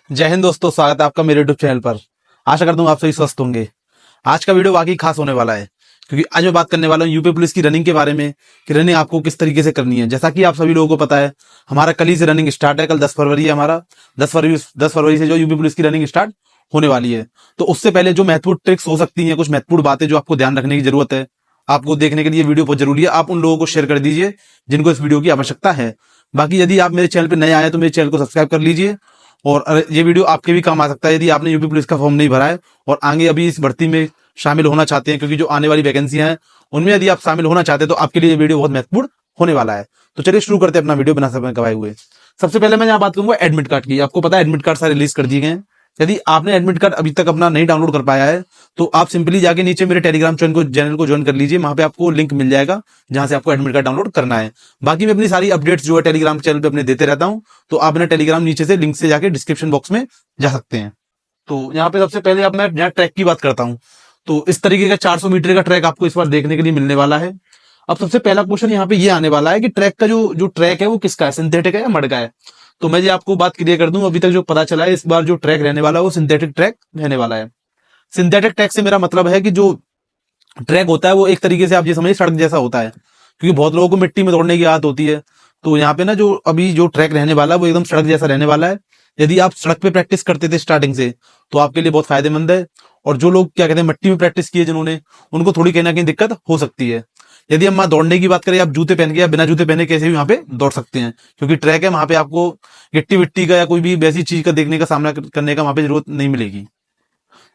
जय हिंद दोस्तों, स्वागत है आपका मेरे यूट्यूब चैनल पर। आशा करता हूँ आप सभी स्वस्थ होंगे। आज का वीडियो वाकई खास होने वाला है, क्योंकि आज मैं बात करने वाला हूँ यूपी पुलिस की रनिंग के बारे में कि रनिंग आपको किस तरीके से करनी है। जैसा कि आप सभी लोगों को पता है, हमारा कल ही से रनिंग स्टार्ट है। कल 10 फरवरी है हमारा। 10 फरवरी से जो यूपी पुलिस की रनिंग स्टार्ट होने वाली है। तो उससे पहले जो महत्वपूर्ण ट्रिक्स हो सकती हैं, कुछ महत्वपूर्ण बातें जो आपको ध्यान रखने की जरूरत है, आपको देखने के लिए वीडियो बहुत जरूरी है। आप उन लोगों को शेयर कर दीजिए जिनको इस वीडियो की आवश्यकता है। बाकी यदि आप मेरे चैनल पर नए आए तो मेरे चैनल को सब्सक्राइब कर लीजिए। और ये वीडियो आपके भी काम आ सकता है यदि आपने यूपी पुलिस का फॉर्म नहीं भरा है और आगे अभी इस भर्ती में शामिल होना चाहते हैं, क्योंकि जो आने वाली वैकेंसियां हैं उनमें यदि आप शामिल होना चाहते हैं तो आपके लिए ये वीडियो बहुत महत्वपूर्ण होने वाला है। तो चलिए शुरू करते हैं अपना वीडियो बिना समय गवाए हुए। सबसे पहले मैं यहाँ बात करूंगा एडमिट कार्ड की। आपको पता है एडमिट कार्ड सारे रिलीज कर दिए गए हैं। यदि आपने एडमिट कार्ड अभी तक अपना नहीं डाउनलोड कर पाया है तो आप सिंपली जाके नीचे मेरे टेलीग्राम चैनल को ज्वाइन कर लीजिए। वहां पे आपको लिंक मिल जाएगा जहां से आपको एडमिट कार्ड डाउनलोड करना है। बाकी मैं अपनी सारी अपडेट्स जो है टेलीग्राम चैनल पे अपने देते रहता हूं, तो आप मेरा टेलीग्राम नीचे से लिंक से जाके डिस्क्रिप्शन बॉक्स में जा सकते हैं। तो यहाँ पे सबसे पहले अब मैं यहाँ ट्रैक की बात करता हूँ। तो इस तरीके का 400 मीटर का ट्रैक आपको इस बार देखने के लिए मिलने वाला है। अब सबसे पहला क्वेश्चन यहाँ पे ये आने वाला है कि ट्रैक का जो ट्रैक है वो किसका है, सिंथेटिक है या मड का है। तो मैं ये आपको बात क्लियर कर दूं, अभी तक जो पता चला है इस बार जो ट्रैक रहने वाला है वो सिंथेटिक ट्रैक रहने वाला है। सिंथेटिक ट्रैक से मेरा मतलब है कि जो ट्रैक होता है वो एक तरीके से आप ये समझिए सड़क जैसा होता है, क्योंकि बहुत लोगों को मिट्टी में दौड़ने की आदत होती है। तो यहाँ पे ना जो अभी जो ट्रैक रहने वाला है वो एकदम सड़क जैसा रहने वाला है। यदि आप सड़क पे प्रैक्टिस करते थे स्टार्टिंग से तो आपके लिए बहुत फायदेमंद है। और जो लोग क्या कहते हैं मिट्टी में प्रैक्टिस किए जिन्होंने, उनको थोड़ी कहीं ना कहीं दिक्कत हो सकती है। यदि हम वहां दौड़ने की बात करें, आप जूते पहन के या बिना जूते पहने कैसे भी वहां पे दौड़ सकते हैं, क्योंकि ट्रैक है। वहां पे आपको गिट्टी विट्टी का या कोई भी वैसी चीज का देखने का सामना करने का वहां पे जरूरत नहीं मिलेगी।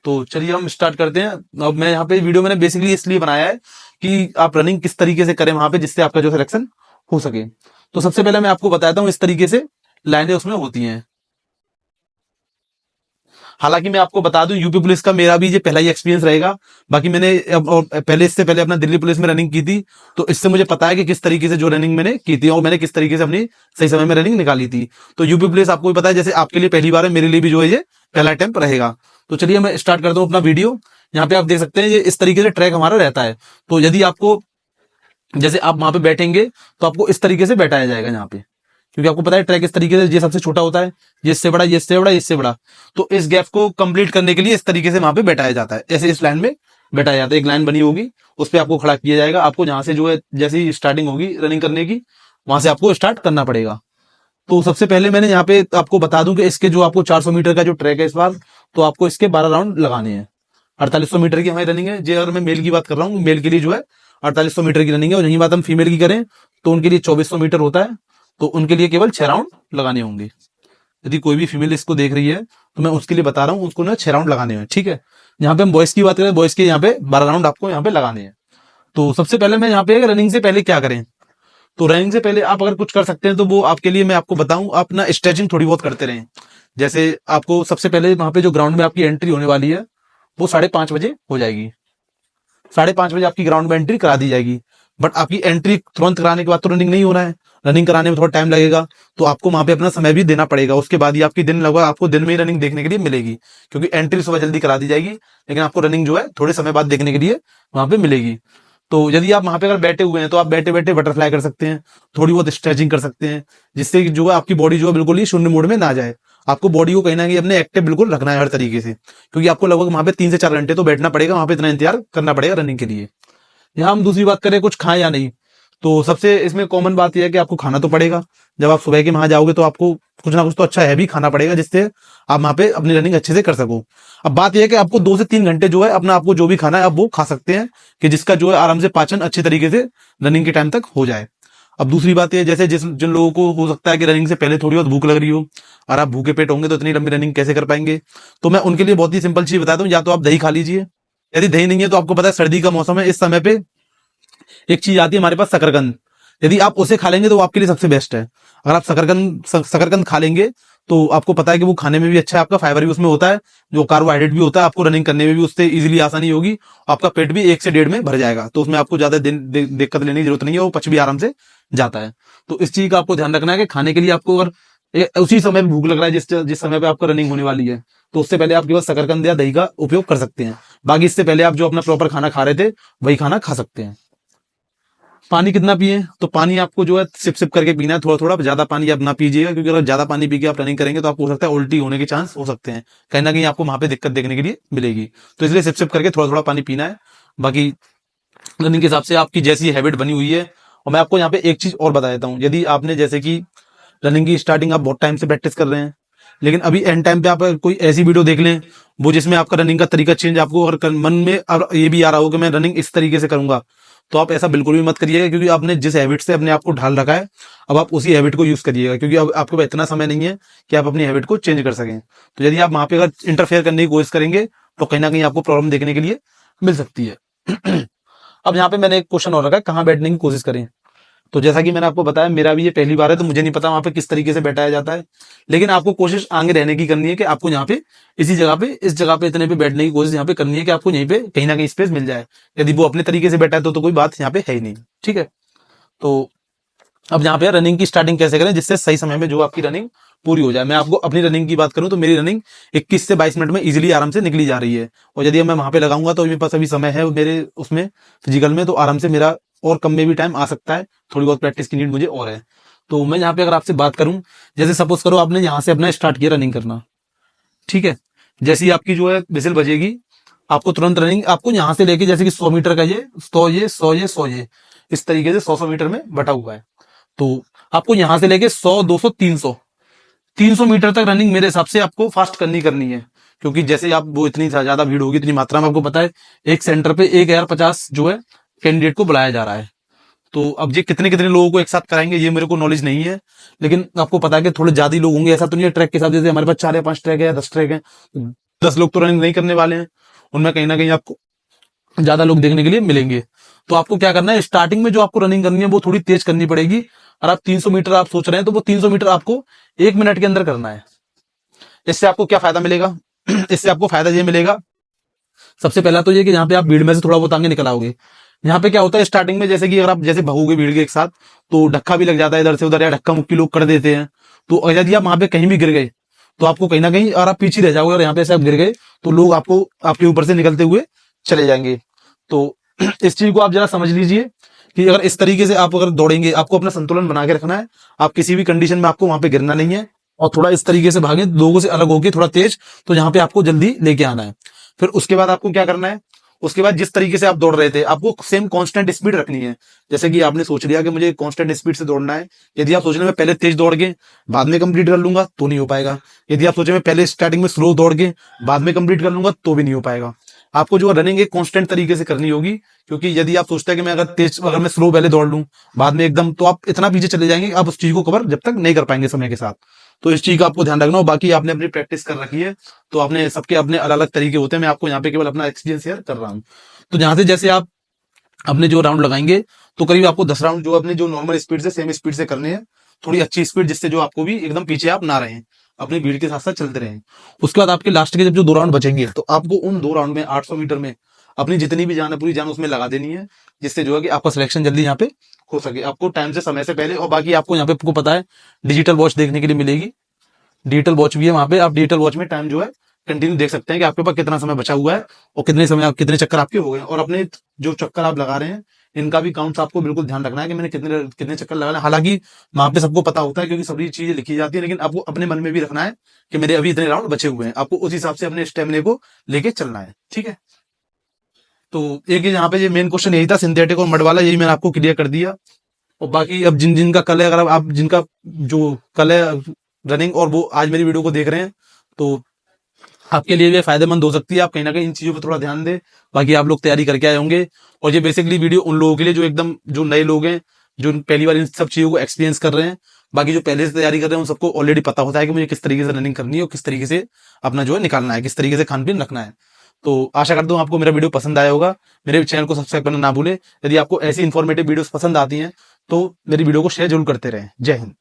तो चलिए हम स्टार्ट करते हैं। अब मैं यहाँ पे वीडियो मैंने बेसिकली इसलिए बनाया है कि आप रनिंग किस तरीके से करें वहां पे, जिससे आपका जो सिलेक्शन हो सके। तो सबसे पहले मैं आपको बताता हूँ इस तरीके से लाइनें उसमें होती हैं। हालांकि मैं आपको बता दूं यूपी पुलिस का मेरा भी ये पहला ही एक्सपीरियंस रहेगा। बाकी मैंने इससे पहले अपना दिल्ली पुलिस में रनिंग की थी, तो इससे मुझे पता है कि किस तरीके से जो रनिंग मैंने की थी और मैंने किस तरीके से अपनी सही समय में रनिंग निकाली थी। तो यूपी पुलिस आपको भी पता है, जैसे आपके लिए पहली बार है, मेरे लिए भी जो है ये पहला अटेम्प्ट रहेगा। तो चलिए मैं स्टार्ट करता हूँ अपना वीडियो। यहाँ पे आप देख सकते हैं ये इस तरीके से ट्रैक हमारा रहता है। तो यदि आपको जैसे आप वहां पे बैठेंगे तो आपको इस तरीके से बैठाया जाएगा यहाँ पे, क्योंकि आपको पता है ट्रैक इस तरीके से ये सबसे छोटा होता है, ये इससे बड़ा, ये इससे बड़ा, इससे बड़ा। तो इस गैप को कंप्लीट करने के लिए इस तरीके से वहां पे बैठाया जाता है। ऐसे इस लाइन में बैठाया जाता है। एक लाइन बनी होगी, उस पर आपको खड़ा किया जाएगा। आपको जहां से जो है जैसे ही स्टार्टिंग होगी रनिंग करने की, वहां से आपको स्टार्ट करना पड़ेगा। तो सबसे पहले मैंने यहाँ पे आपको बता दूं कि इसके जो आपको 400 मीटर का जो ट्रैक है इस बार, तो आपको इसके 12 राउंड लगाने हैं। 4800 मीटर की हमारी रनिंग है। जे अगर मैं मेल की बात कर रहा हूँ, मेल के लिए जो है 4800 मीटर की रनिंग है। और यही बात हम फीमेल की करें तो उनके लिए 2400 मीटर होता है। तो उनके लिए केवल 6 राउंड लगाने होंगे। यदि कोई भी फीमेल इसको देख रही है तो मैं उसके लिए बता रहा हूँ, उसको ना 6 राउंड लगाने हैं, ठीक है। यहाँ पे हम बॉयज की बात करें, बॉयज के यहाँ पे 12 राउंड आपको यहाँ पे लगाने हैं। तो सबसे पहले मैं यहाँ पे रनिंग से पहले क्या करें, तो रनिंग से पहले आप अगर कुछ कर सकते हैं तो वो आपके लिए मैं आपको बताऊं, आप ना स्ट्रेचिंग थोड़ी बहुत करते रहें। जैसे आपको सबसे पहले वहां पे जो ग्राउंड में आपकी एंट्री होने वाली है वो 5:30 बजे हो जाएगी। 5:30 बजे आपकी ग्राउंड में एंट्री करा दी जाएगी। बट आपकी एंट्री तुरंत कराने के बाद तो रनिंग नहीं होना है, रनिंग कराने में थोड़ा टाइम लगेगा। तो आपको वहां पे अपना समय भी देना पड़ेगा। उसके बाद ही आपकी दिन लगभग आपको दिन में ही रनिंग देखने के लिए मिलेगी, क्योंकि एंट्री सुबह जल्दी करा दी जाएगी, लेकिन आपको रनिंग जो है थोड़े समय बाद देखने के लिए वहां पे मिलेगी। तो यदि आप वहां पे अगर बैठे हुए हैं तो आप बैठे बैठे बटरफ्लाई कर सकते हैं, थोड़ी बहुत स्ट्रेचिंग कर सकते हैं, जिससे जो है आपकी बॉडी जो है बिल्कुल ही शून्य मोड में ना जाए। आपको बॉडी को कहीं ना कहीं अपने एक्टिव बिल्कुल रखना है हर तरीके से, क्योंकि आपको लगभग वहां पे 3 से 4 घंटे तो बैठना पड़ेगा, वहां पे इतना इंतजार करना पड़ेगा रनिंग के लिए। यहाँ हम दूसरी बात करें कुछ खाएं या नहीं, तो सबसे इसमें कॉमन बात यह है कि आपको खाना तो पड़ेगा। जब आप सुबह के वहां जाओगे तो आपको कुछ ना कुछ तो अच्छा है भी खाना पड़ेगा, जिससे आप वहां पे अपनी रनिंग अच्छे से कर सको। अब बात यह है कि आपको 2 से 3 घंटे जो है अपना आपको जो भी खाना है आप वो खा सकते हैं, कि जिसका जो है आराम से पाचन अच्छे तरीके से रनिंग के टाइम तक हो जाए। अब दूसरी बात यह, जैसे जिन लोगों को हो सकता है कि रनिंग से पहले थोड़ी बहुत भूख लग रही हो, और आप भूखे पेट होंगे तो इतनी लंबी रनिंग कैसे कर पाएंगे। तो मैं उनके लिए बहुत ही सिंपल चीज बताता हूँ, या तो आप दही खा लीजिए। यदि दही नहीं है तो आपको पता है सर्दी का मौसम है, इस समय पे एक चीज आती है हमारे पास शकरकंद। यदि आप उसे खा लेंगे तो वो आपके लिए सबसे बेस्ट है। अगर आप शकरकंद खा लेंगे तो आपको पता है कि वो खाने में भी अच्छा है, आपका फाइबर भी उसमें होता है, जो कार्बोहाइड्रेट भी होता है, आपको रनिंग करने में भी उससे इजीली आसानी होगी। आपका पेट भी 1 से 1.5 में भर जाएगा, तो उसमें आपको ज्यादा दिक्कत लेने की जरूरत नहीं है, वो पच भी आराम से जाता है। तो इस चीज का आपको ध्यान रखना है कि खाने के लिए आपको अगर उसी समय में भूख लग रहा है जिस समय पे आपका रनिंग होने वाली है, तो उससे पहले आप केवल शकरकंद या दही का उपयोग कर सकते हैं। बाकी इससे पहले आप जो अपना प्रॉपर खाना खा रहे थे वही खाना खा सकते हैं। पानी कितना पिए, तो पानी आपको जो है सिप सिप करके पीना है, थोड़ा थोड़ा, ज्यादा पानी आप ना पीजिएगा, क्योंकि अगर ज्यादा पानी पी के आप रनिंग करेंगे तो आपको हो सकता है उल्टी होने के चांस हो सकते हैं, कहीं ना कहीं आपको वहां पे दिक्कत देखने के लिए मिलेगी। तो इसलिए सिप सिप करके थोड़ा थोड़ा पानी पीना है। बाकी रनिंग के हिसाब से आपकी जैसी हैबिट बनी हुई है। और मैं आपको यहाँ पे एक चीज और बता देता हूँ, यदि आपने जैसे कि रनिंग की स्टार्टिंग आप बहुत टाइम से प्रैक्टिस कर रहे हैं, लेकिन अभी एंड टाइम पे आप कोई ऐसी वीडियो देख लें वो जिसमें आपका रनिंग का तरीका चेंज, आपको अगर मन में और ये भी आ रहा हो कि मैं रनिंग इस तरीके से करूंगा, तो आप ऐसा बिल्कुल भी मत करिएगा, क्योंकि आपने जिस हैबिट से अपने आप को ढाल रखा है, अब आप उसी हैबिट को यूज करिएगा, क्योंकि अब आपके पास इतना समय नहीं है कि आप अपनी हैबिट को चेंज कर सकें। तो यदि आप वहां पे अगर इंटरफेयर करने की कोशिश करेंगे तो कहीं ना कहीं आपको प्रॉब्लम देखने के लिए मिल सकती है। अब यहाँ पे मैंने एक क्वेश्चन और रखा है, कहाँ बैठने की कोशिश करें। तो जैसा कि मैंने आपको बताया, मेरा भी ये पहली बार है, तो मुझे नहीं पता वहां पे किस तरीके से बैठाया जाता है, लेकिन आपको कोशिश आगे रहने की करनी है कि आपको यहाँ पे इसी जगह पे, इस जगह पे इतने पे बैठने की कोशिश यहाँ पे करनी है कि आपको यहीं पे कहीं ना कहीं स्पेस मिल जाए। यदि वो अपने तरीके से बैठा है तो कोई बात यहाँ पे है ही नहीं। ठीक है, तो अब यहाँ पे रनिंग की स्टार्टिंग कैसे करें जिससे सही समय में जो आपकी रनिंग पूरी हो जाए। मैं आपको अपनी रनिंग की बात करूं तो मेरी रनिंग 21 से 22 मिनट में इजीली आराम से निकली जा रही है, और यदि मैं वहां पे लगाऊंगा तो मेरे पास अभी समय है मेरे उसमें फिजिकल में, तो आराम से मेरा और कम में भी टाइम आ सकता है, थोड़ी बहुत प्रैक्टिस की नीड मुझे और है। तो मैं यहाँ पे अगर आपसे बात करूं, जैसे सपोज करो आपने यहाँ से अपना स्टार्ट किया रनिंग करना, ठीक है, जैसे ही आपकी जो है विजिल बजेगी, आपको तुरंत रनिंग, आपको यहाँ से लेके जैसे कि 100 मीटर का ये 100 ये 100 ये 100 ये, इस तरीके से 100 मीटर में बटा हुआ है। तो आपको यहां से लेके 100 200 300 मीटर तक रनिंग मेरे हिसाब से आपको फास्ट करनी है, क्योंकि जैसे आप वो इतनी ज्यादा भीड़ होगी, इतनी मात्रा में आपको पता है एक सेंटर पे 1050 जो है कैंडिडेट को बुलाया जा रहा है। तो अब ये कितने कितने लोगों को एक साथ कराएंगे ये मेरे को नॉलेज नहीं है, लेकिन आपको पता है कि थोड़े ज्यादा ही लोग होंगे। ऐसा तो नहीं है ट्रैक के हिसाब से जैसे हमारे पास 4 या 5 ट्रैक है या 10 ट्रैक है, 10 लोग तो रनिंग नहीं करने वाले हैं, उनमें कहीं ना कहीं आपको ज्यादा लोग देखने के लिए मिलेंगे। तो आपको क्या करना है, स्टार्टिंग में जो आपको रनिंग करनी है वो थोड़ी तेज करनी पड़ेगी। और आप 300 मीटर आप सोच रहे हैं तो वो 300 मीटर आपको 1 मिनट के अंदर करना है। इससे आपको क्या फायदा मिलेगा? इससे आपको फायदा ये मिलेगा, सबसे पहला तो ये कि यहाँ पे आप भीड़ में से थोड़ा बहुत आगे निकल आओगे। यहाँ पे क्या होता है स्टार्टिंग में, जैसे कि अगर आप जैसे भागोगे भीड़ के एक साथ तो धक्का भी लग जाता है इधर से उधर, या धक्का मुक्की लोग कर देते हैं। तो यदि आप वहां पे कहीं भी गिर गए तो आपको कहीं ना कहीं, और आप पीछे रह जाओगे, और यहाँ पे से आप गिर गए तो लोग आपको आपके ऊपर से निकलते हुए चले जाएंगे। तो इस चीज को आप जरा समझ लीजिए कि अगर इस तरीके से आप अगर दौड़ेंगे, आपको अपना संतुलन बना के रखना है, आप किसी भी कंडीशन में आपको वहां पे गिरना नहीं है, और थोड़ा इस तरीके से भागे लोगों से अलग होके थोड़ा तेज, तो यहाँ पे आपको जल्दी लेके आना है। फिर उसके बाद आपको क्या करना है, उसके बाद जिस तरीके से आप दौड़ रहे थे आपको सेम कांस्टेंट स्पीड रखनी है। जैसे कि आपने सोच लिया कि मुझे कांस्टेंट स्पीड से दौड़ना है, यदि आप सोच रहे हैं मैं पहले तेज दौड़ के बाद में कंप्लीट कर लूंगा तो नहीं हो पाएगा। यदि आप सोचे मैं पहले स्टार्टिंग में स्लो दौड़ के बाद में कंप्लीट कर लूंगा तो भी नहीं हो पाएगा। आपको जो रनिंग है कांस्टेंट तरीके से करनी होगी, क्योंकि यदि आप सोचते हैं कि मैं अगर मैं स्लो पहले दौड़ लूं बाद में एकदम, तो आप इतना पीछे चले जाएंगे, आप उस चीज को कवर जब तक नहीं कर पाएंगे समय के साथ। तो इस चीज का आपको ध्यान रखना हो। बाकी आपने अपनी प्रैक्टिस कर रखी है, तो आपने सबके अपने अलग अलग तरीके होते हैं, मैं आपको यहाँ पे केवल अपना एक्सपीरियंस शेयर कर रहा हूँ। तो जहां से जैसे आप अपने जो राउंड लगाएंगे तो करीब आपको 10 राउंड जो अपने जो नॉर्मल स्पीड से सेम स्पीड से करने हैं, थोड़ी अच्छी स्पीड, जिससे जो आपको भी एकदम पीछे आप ना रहें, अपनी भीड़ के साथ साथ चलते रहें। उसके बाद आपके लास्ट के जब जो 2 राउंड बचेंगे तो आपको उन 2 राउंड में 800 मीटर में अपनी जितनी भी जान है पूरी जान उसमें लगा देनी है, जिससे जो है कि आपका सिलेक्शन जल्दी यहाँ पे हो सके, आपको टाइम से समय से पहले। और बाकी आपको यहाँ पे आपको पता है डिजिटल वॉच देखने के लिए मिलेगी, डिजिटल वॉच भी है वहां पे, आप डिजिटल वॉच में टाइम जो है कंटिन्यू देख सकते हैं कि आपके पास कितना समय बचा हुआ है और कितने समय आप कितने चक्कर आपके हो गए, और अपने जो चक्कर आप लगा रहे हैं इनका भी काउंट आपको बिल्कुल ध्यान रखना है कि मैंने कितने कितने चक्कर लगाए। हालांकि वहां पे सबको पता होता है क्योंकि सभी चीजें लिखी जाती है, लेकिन आपको अपने मन में भी रखना है कि मेरे अभी इतने राउंड बचे हुए हैं, आपको उस हिसाब से अपने स्टेमिना को लेके चलना है। ठीक है, तो एक यहाँ पे ये मेन क्वेश्चन यही था, सिंथेटिक और मड वाला, यही मैंने आपको क्लियर कर दिया। और बाकी अब जिनका कल है, अगर आप जिनका जो कल है रनिंग और वो आज मेरी वीडियो को देख रहे हैं, तो आपके लिए भी फायदेमंद हो सकती है। आप कहीं ना कहीं इन चीजों पर थोड़ा ध्यान दें। बाकी आप लोग तैयारी करके आए होंगे, और ये बेसिकली वीडियो उन लोगों के लिए जो एकदम जो नए लोग हैं, जो पहली बार इन सब चीजों को एक्सपीरियंस कर रहे हैं। बाकी जो पहले से तैयारी कर रहे हैं उन सबको ऑलरेडी पता होता है कि मुझे किस तरीके से रनिंग करनी है और किस तरीके से अपना जो है निकालना है, किस तरीके से खान पीन रखना है। तो आशा करता हूँ आपको मेरा वीडियो पसंद आया होगा। मेरे चैनल को सब्सक्राइब करना ना भूले। यदि आपको ऐसी इन्फॉर्मेटिव वीडियोस पसंद आती हैं तो मेरी वीडियो को शेयर जरूर करते रहें। जय हिंद।